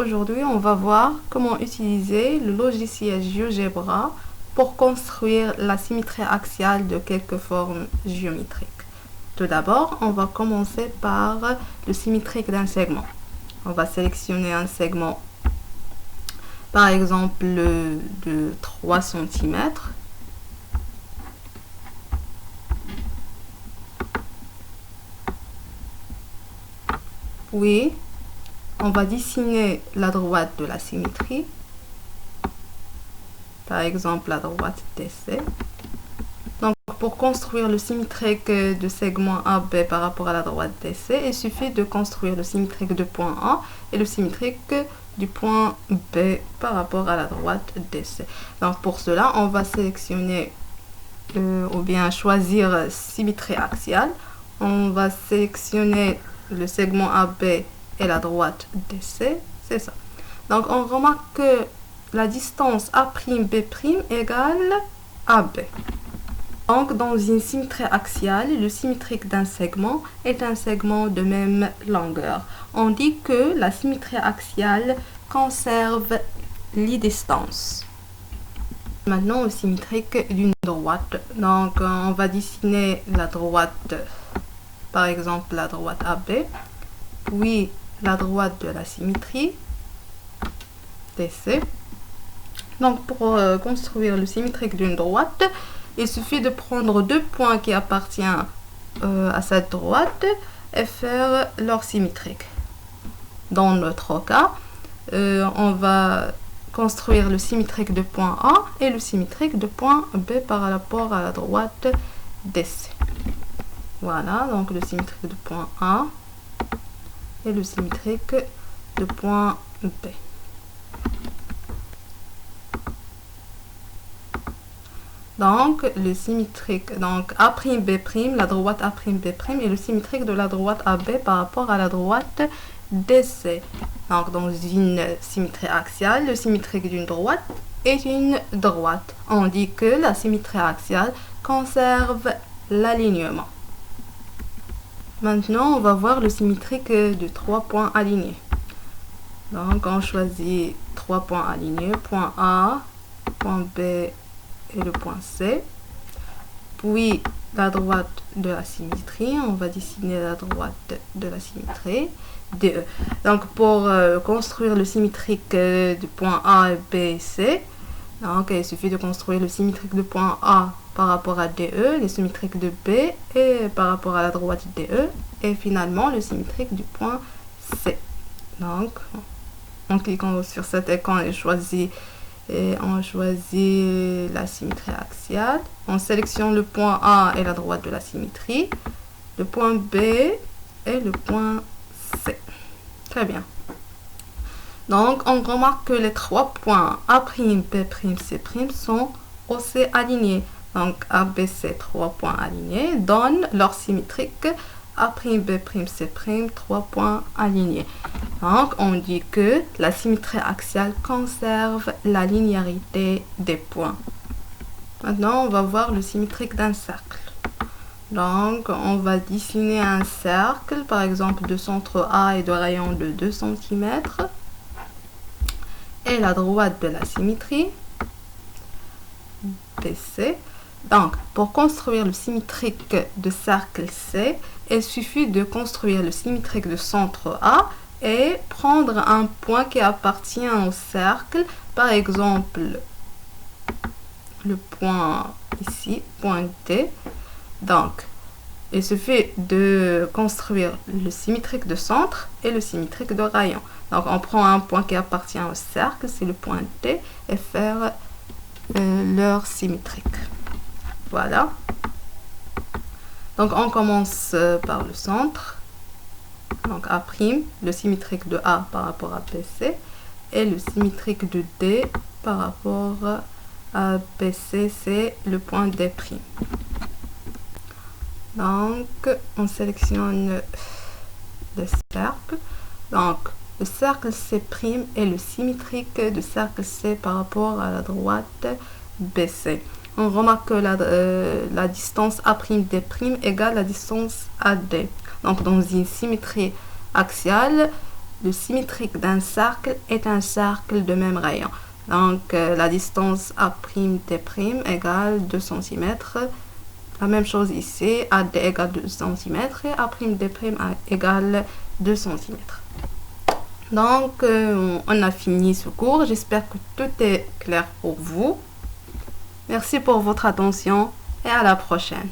aujourd'hui, on va voir comment utiliser le logiciel GeoGebra pour construire la symétrie axiale de quelques formes géométriques. Tout d'abord, on va commencer par le symétrique d'un segment. On va sélectionner un segment, par exemple, de 3 cm. Puis, on va dessiner la droite de la symétrie. Par exemple, la droite DC. Donc, pour construire le symétrique de segment AB par rapport à la droite DC, il suffit de construire le symétrique de point A et le symétrique du point B par rapport à la droite DC. Donc, pour cela, on va sélectionner ou bien choisir symétrie axiale. On va sélectionner le segment AB et la droite DC, c'est ça. Donc, on remarque que la distance A'B' égale AB. Donc, dans une symétrie axiale, le symétrique d'un segment est un segment de même longueur. On dit que la symétrie axiale conserve les distances. Maintenant, le symétrique d'une droite. Donc, on va dessiner la droite, par exemple la droite AB, puis la droite de la symétrie, DC. Donc, pour construire le symétrique d'une droite, il suffit de prendre deux points qui appartiennent à cette droite et faire leur symétrique. Dans notre cas, on va construire le symétrique de point A et le symétrique de point B par rapport à la droite DC. Voilà, donc le symétrique de point A et le symétrique de point B. Donc, le symétrique, donc A'B', la droite A'B' est le symétrique de la droite AB par rapport à la droite DC. Donc, dans une symétrie axiale, le symétrique d'une droite est une droite. On dit que la symétrie axiale conserve l'alignement. Maintenant, on va voir le symétrique de 3 points alignés. Donc, on choisit 3 points alignés, point A, point B et le point C. Puis, la droite de la symétrie, on va dessiner la droite de la symétrie, DE. Donc, pour construire le symétrique du point A, B et C, donc, il suffit de construire le symétrique de point A par rapport à DE, le symétrique de B et par rapport à la droite DE, et finalement le symétrique du point C. Donc, en cliquant sur cet écran, on choisit la symétrie axiale. On sélectionne le point A et la droite de la symétrie, le point B et le point C. Très bien. Donc, on remarque que les 3 points A', B', C' sont aussi alignés. Donc, ABC, 3 points alignés, donnent leur symétrique A'B', C', 3 points alignés. Donc, on dit que la symétrie axiale conserve la linéarité des points. Maintenant, on va voir le symétrique d'un cercle. Donc, on va dessiner un cercle, par exemple, de centre A et de rayon de 2 cm. Et la droite de la symétrie, BC. Donc, pour construire le symétrique de cercle C, il suffit de construire le symétrique de centre A et prendre un point qui appartient au cercle, par exemple le point ici, point D. Donc, il suffit de construire le symétrique de centre et le symétrique de rayon. Donc, on prend un point qui appartient au cercle, c'est le point D, et faire leur symétrique. Voilà. Donc, on commence par le centre. Donc, A', le symétrique de A par rapport à BC, et le symétrique de D par rapport à BC, c'est le point D'. Donc, on sélectionne le cercle. Donc, le cercle C' est le symétrique du cercle C par rapport à la droite BC. On remarque que la distance A'D' égale la distance AD. Donc, dans une symétrie axiale, le symétrique d'un cercle est un cercle de même rayon. Donc, la distance A'T' égale 2 cm. La même chose ici, AD égale 2 cm et A'D' égale 2 cm. Donc, on a fini ce cours. J'espère que tout est clair pour vous. Merci pour votre attention et à la prochaine.